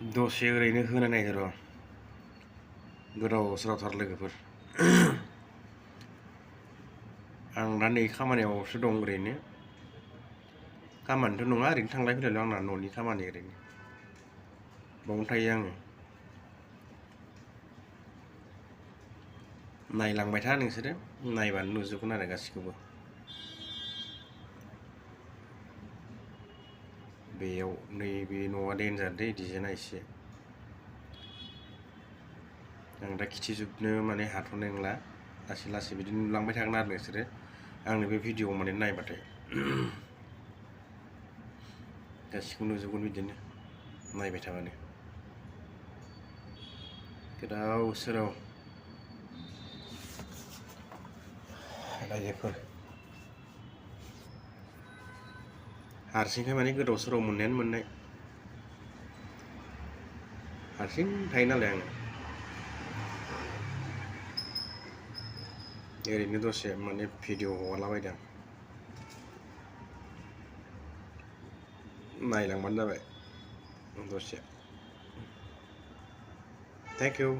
दसे ओरैनो होनो नागिर र' गोदाव सोरावथार लोगोफोर आं दा नै खामानियावसो दं ओरैनो खामानिथ' नङा ओरैनो थांलाय फैलायल' आंना न'नि खामानि ओरैनो बावनो थायो आङो नायलांबाय था नोंसोरो नायबानो नुजोबगोन आरो गासिखौबो बेयाव नैबे न'आ देन्जार दै डिजाइना एसे आं दा खिथिजोबनो माने हाथ'नाय नंला लासै लासै बिदिनो नुलांबाय थागोन आरो नोंसोरो आंनि बे भिडिअ'आव माने नायबाथाय गासिखौबो नुजोबगोन बिदिनो नायबाय थाबानो गोदाव सोराव रायजोफोर हारसिंखाय माने गोदाव सोराव मोननायानो मोननाय हारसिं थायो नालाय आङो ओरैनो दसे माने भिडिअ हगारलाबायदों नायलांबानो जाबाय दसे थेंक इउ